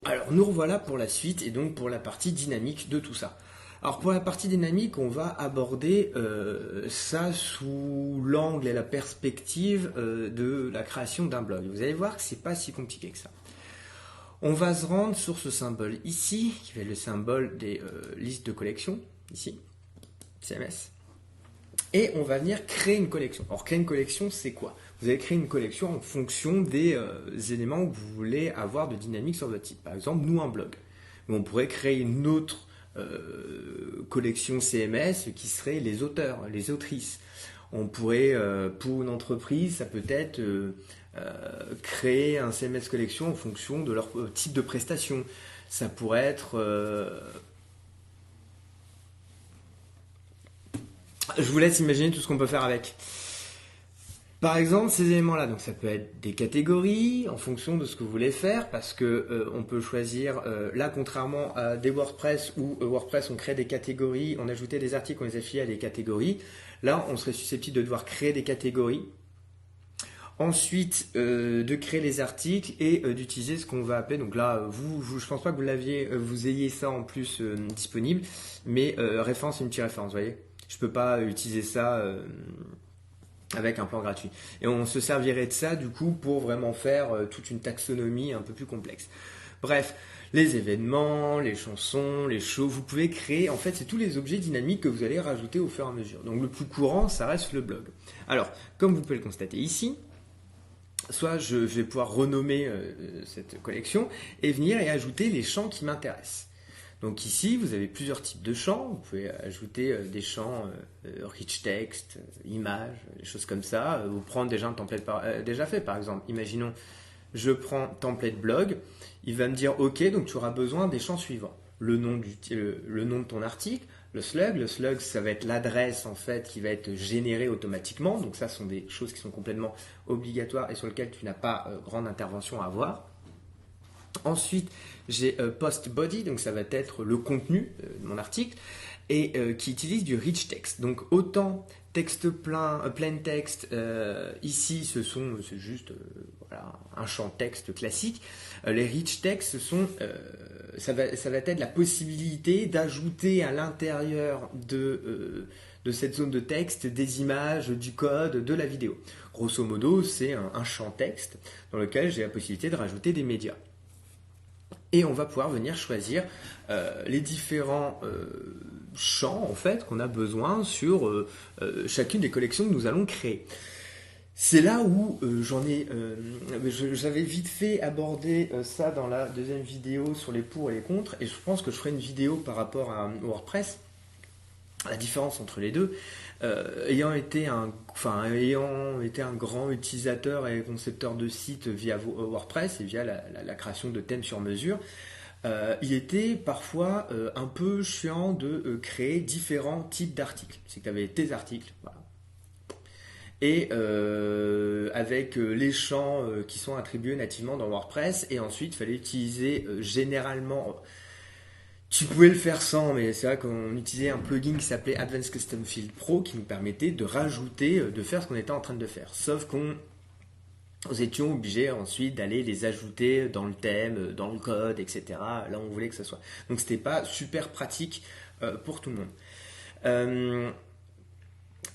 Alors nous revoilà pour la suite et donc pour la partie dynamique de tout ça. Alors pour la partie dynamique, on va aborder ça sous l'angle et la perspective de la création d'un blog. Vous allez voir que c'est pas si compliqué que ça. On va se rendre sur ce symbole ici, qui va être le symbole des listes de collection, ici, CMS. Et on va venir créer une collection. Alors créer une collection, c'est quoi? Vous allez créer une collection en fonction des éléments que vous voulez avoir de dynamique sur votre site. Par exemple, nous, un blog. Mais on pourrait créer une autre collection CMS qui serait les auteurs, les autrices. On pourrait, pour une entreprise, ça peut être créer un CMS collection en fonction de leur type de prestation. Ça pourrait être je vous laisse imaginer tout ce qu'on peut faire avec. Par exemple, ces éléments-là, donc ça peut être des catégories en fonction de ce que vous voulez faire, parce que on peut choisir, là contrairement à des WordPress où WordPress on crée des catégories, on ajoutait des articles, on les affiliait à des catégories. Là, on serait susceptible de devoir créer des catégories. Ensuite, de créer les articles et d'utiliser ce qu'on va appeler. Donc là, je pense pas que vous ayez ça en plus disponible, mais référence et multi-référence, vous voyez. Je peux pas utiliser ça avec un plan gratuit. Et on se servirait de ça du coup pour vraiment faire toute une taxonomie un peu plus complexe. Bref, les événements, les chansons, les shows, vous pouvez créer, en fait c'est tous les objets dynamiques que vous allez rajouter au fur et à mesure. Donc le plus courant, ça reste le blog. Alors, comme vous pouvez le constater ici, soit je vais pouvoir renommer cette collection et venir et ajouter les champs qui m'intéressent. Donc ici, vous avez plusieurs types de champs. Vous pouvez ajouter des champs rich text, images, des choses comme ça. Ou prendre déjà un template déjà fait, par exemple. Imaginons, je prends template blog. Il va me dire, OK, donc tu auras besoin des champs suivants. Le nom de ton article, le slug. Le slug, ça va être l'adresse en fait qui va être générée automatiquement. Donc ça, ce sont des choses qui sont complètement obligatoires et sur lesquelles tu n'as pas grande intervention à avoir. Ensuite, j'ai post body, donc ça va être le contenu de mon article, et qui utilise du rich text. Donc autant texte plein, plain text, ici c'est juste voilà, un champ texte classique. Les rich text, ça va être la possibilité d'ajouter à l'intérieur de cette zone de texte des images, du code, de la vidéo. Grosso modo, c'est un champ texte dans lequel j'ai la possibilité de rajouter des médias. Et on va pouvoir venir choisir les différents champs en fait qu'on a besoin sur chacune des collections que nous allons créer. C'est là où j'avais vite fait aborder ça dans la deuxième vidéo sur les pour et les contre, et je pense que je ferai une vidéo par rapport à WordPress, la différence entre les deux. Ayant été un grand utilisateur et concepteur de sites via WordPress et via la création de thèmes sur mesure, il était parfois un peu chiant de créer différents types d'articles. C'est que tu avais tes articles, voilà. Et avec les champs qui sont attribués nativement dans WordPress, et ensuite il fallait utiliser généralement. Tu pouvais le faire sans, mais c'est vrai qu'on utilisait un plugin qui s'appelait Advanced Custom Field Pro qui nous permettait de rajouter, de faire ce qu'on était en train de faire. Sauf qu'on nous étions obligés ensuite d'aller les ajouter dans le thème, dans le code, etc. Là, on voulait que ça soit. Donc, c'était pas super pratique pour tout le monde.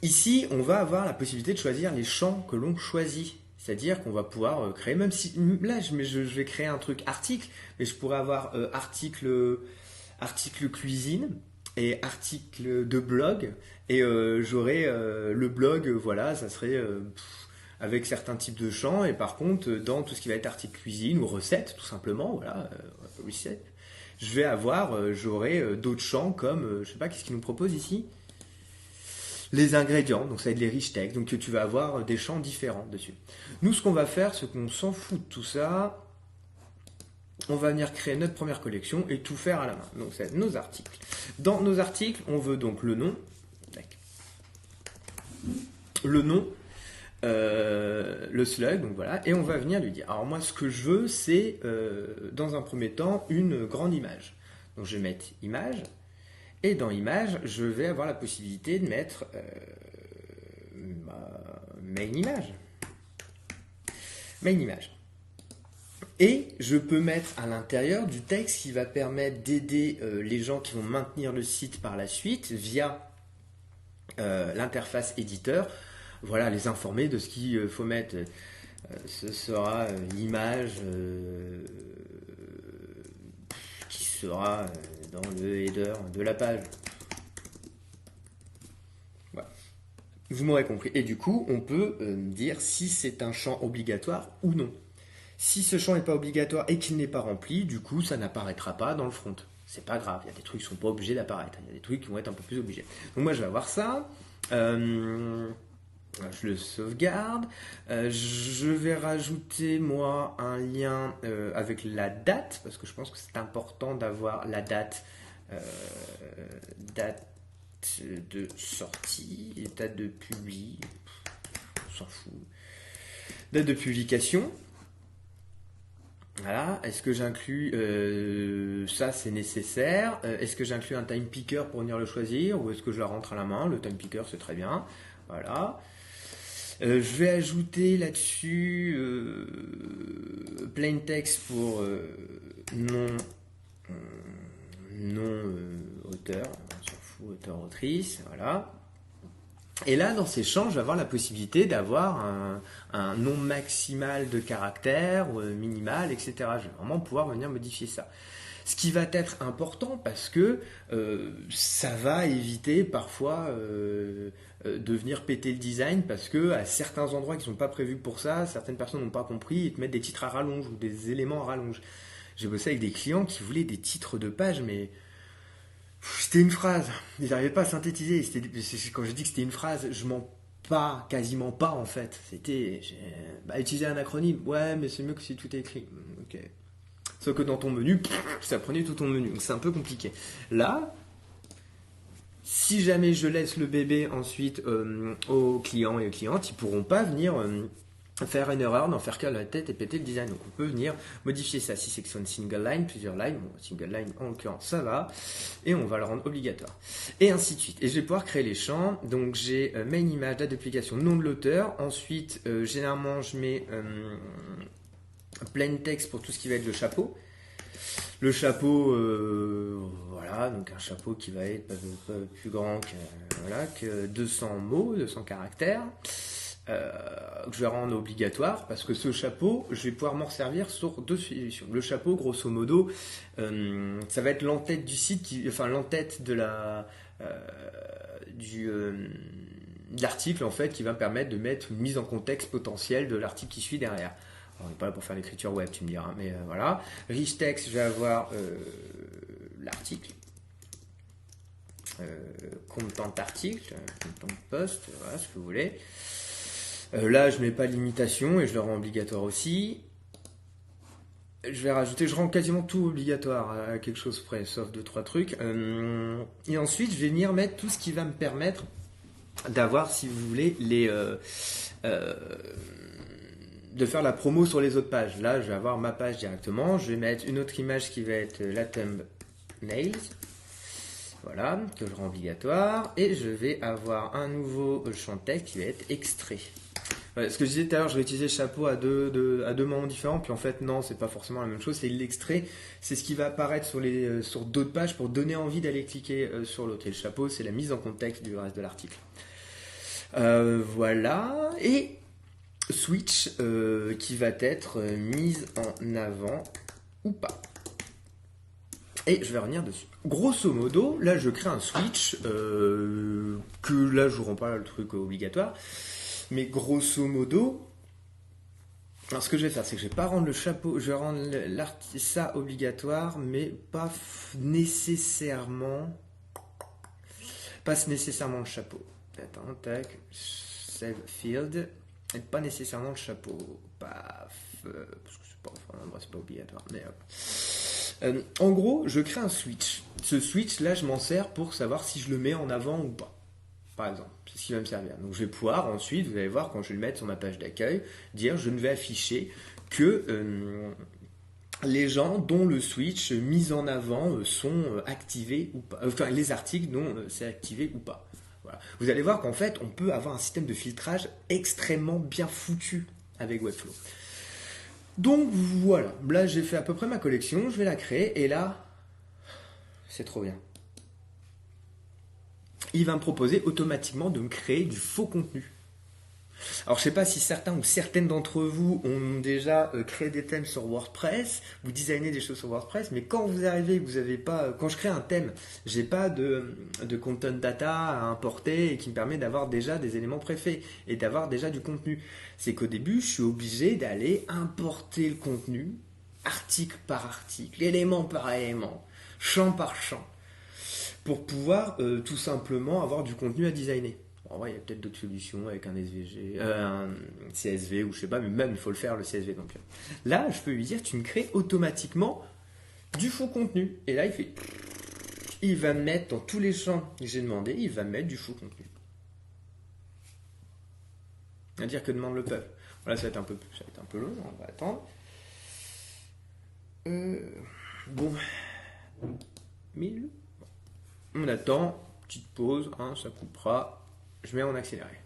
Ici, on va avoir la possibilité de choisir les champs que l'on choisit. C'est-à-dire qu'on va pouvoir créer, même si là, je vais créer un truc article, mais je pourrais avoir article cuisine et article de blog, et j'aurais le blog, voilà, ça serait avec certains types de champs, et par contre dans tout ce qui va être article cuisine ou recette tout simplement, voilà, recette, je vais avoir j'aurai d'autres champs comme je sais pas, qu'est-ce qu'il nous propose ici, les ingrédients, donc ça va être les rich text, donc tu vas avoir des champs différents dessus. Nous, ce qu'on va faire, c'est qu'on s'en fout de tout ça. On va venir créer notre première collection et tout faire à la main. Donc, ça va être nos articles. Dans nos articles, on veut donc le nom. Le nom, le slug, donc voilà. Et on va venir lui dire. Alors, moi, ce que je veux, c'est, dans un premier temps, une grande image. Donc, je vais mettre image. Et dans image, je vais avoir la possibilité de mettre main image. Main image. Et je peux mettre à l'intérieur du texte qui va permettre d'aider les gens qui vont maintenir le site par la suite via l'interface éditeur. Voilà, les informer de ce qu'il faut mettre. Ce sera l'image qui sera dans le header de la page. Voilà. Vous m'aurez compris. Et du coup, on peut dire si c'est un champ obligatoire ou non. Si ce champ n'est pas obligatoire et qu'il n'est pas rempli, du coup, ça n'apparaîtra pas dans le front. C'est pas grave, il y a des trucs qui ne sont pas obligés d'apparaître. Il y a des trucs qui vont être un peu plus obligés. Donc moi, je vais avoir ça. Je le sauvegarde. Je vais rajouter, moi, un lien avec la date, parce que je pense que c'est important d'avoir la date, date de sortie, et date de publi, on s'en fout. Date de publication. Voilà, est-ce que j'inclus ça, c'est nécessaire. Est-ce que j'inclus un time picker pour venir le choisir ou est-ce que je la rentre à la main? Le time picker, c'est très bien. Voilà. Je vais ajouter là-dessus plain text pour non auteur, on s'en fout, auteur-autrice, voilà. Et là, dans ces champs, je vais avoir la possibilité d'avoir un nombre maximal de caractères, minimal, etc. Je vais vraiment pouvoir venir modifier ça. Ce qui va être important parce que ça va éviter parfois de venir péter le design parce que à certains endroits qui ne sont pas prévus pour ça, certaines personnes n'ont pas compris et te mettent des titres à rallonge ou des éléments à rallonge. J'ai bossé avec des clients qui voulaient des titres de page, mais c'était une phrase. Ils n'arrivaient pas à synthétiser. Quand je dis que c'était une phrase, je mens pas, quasiment pas en fait. C'était utiliser un acronyme. Ouais, mais c'est mieux que si tout est écrit. Ok. Sauf que dans ton menu, ça prenait tout ton menu. Donc c'est un peu compliqué. Là, si jamais je laisse le bébé ensuite aux clients et aux clientes, ils pourront pas venir faire une erreur, d'en faire qu'à la tête et péter le design. Donc on peut venir modifier ça. Si c'est que c'est une single line, plusieurs lines, bon, single line en l'occurrence ça va, et on va le rendre obligatoire. Et ainsi de suite. Et je vais pouvoir créer les champs. Donc j'ai main image, date de publication, nom de l'auteur. Ensuite, généralement je mets plain text pour tout ce qui va être le chapeau. Le chapeau, voilà, donc un chapeau qui va être pas plus grand que 200 mots, 200 caractères. Que je vais rendre obligatoire parce que ce chapeau, je vais pouvoir m'en servir sur deux solutions. Le chapeau, grosso modo, ça va être l'entête du site, l'entête de de l'article en fait, qui va me permettre de mettre une mise en contexte potentielle de l'article qui suit derrière. Alors, on n'est pas là pour faire l'écriture web, tu me diras, mais voilà. Rich text, je vais avoir l'article. Content article, content post, voilà ce que vous voulez. Là, je mets pas de limitation et je le rends obligatoire aussi. Je vais rajouter, je rends quasiment tout obligatoire à quelque chose près, sauf 2-3 trucs. Et ensuite, je vais venir mettre tout ce qui va me permettre d'avoir, si vous voulez, de faire la promo sur les autres pages. Là, je vais avoir ma page directement. Je vais mettre une autre image qui va être la thumbnail. Voilà, que je rends obligatoire. Et je vais avoir un nouveau champ texte qui va être extrait. Ce que je disais tout à l'heure, je vais utiliser chapeau à deux moments différents, puis en fait non, c'est pas forcément la même chose, c'est l'extrait, c'est ce qui va apparaître sur d'autres pages pour donner envie d'aller cliquer sur l'autre. Et le chapeau, c'est la mise en contexte du reste de l'article. Voilà, et switch qui va être mise en avant ou pas. Et je vais revenir dessus. Grosso modo, là je crée un switch, que là je ne rends pas le truc obligatoire. Mais grosso modo, alors ce que je vais faire, c'est que je ne vais pas rendre le chapeau, je vais rendre ça obligatoire, mais pas nécessairement le chapeau. Attends, tac, save field, et pas nécessairement le chapeau. Paf, parce que c'est pas obligatoire, mais hop. En gros, je crée un switch. Ce switch, là, je m'en sers pour savoir si je le mets en avant ou pas. Par exemple, c'est ce qui va me servir. Donc je vais pouvoir ensuite, vous allez voir quand je vais le mettre sur ma page d'accueil, dire je ne vais afficher que les gens dont le switch mis en avant sont activés ou pas. Enfin, les articles dont c'est activé ou pas. Voilà. Vous allez voir qu'en fait, on peut avoir un système de filtrage extrêmement bien foutu avec Webflow. Donc voilà, là j'ai fait à peu près ma collection, je vais la créer et là, c'est trop bien. Il va me proposer automatiquement de me créer du faux contenu. Alors je sais pas si certains ou certaines d'entre vous ont déjà créé des thèmes sur WordPress, vous designez des choses sur WordPress, mais quand vous arrivez, vous avez pas, quand je crée un thème, j'ai pas de content data à importer et qui me permet d'avoir déjà des éléments préfaits et d'avoir déjà du contenu. C'est qu'au début, je suis obligé d'aller importer le contenu, article par article, élément par élément, champ par champ, pour pouvoir tout simplement avoir du contenu à designer. En vrai, il y a peut-être d'autres solutions avec un SVG, un CSV ou je sais pas, mais même il faut le faire le CSV. Donc là, je peux lui dire, tu me crées automatiquement du faux contenu. Et là, il va me mettre dans tous les champs que j'ai demandé, il va me mettre du faux contenu. À dire que demande le peuple. Voilà, ça va être un peu long, on va attendre. Bon, 1000. On attend, petite pause, hein, ça coupera. Je mets en accéléré.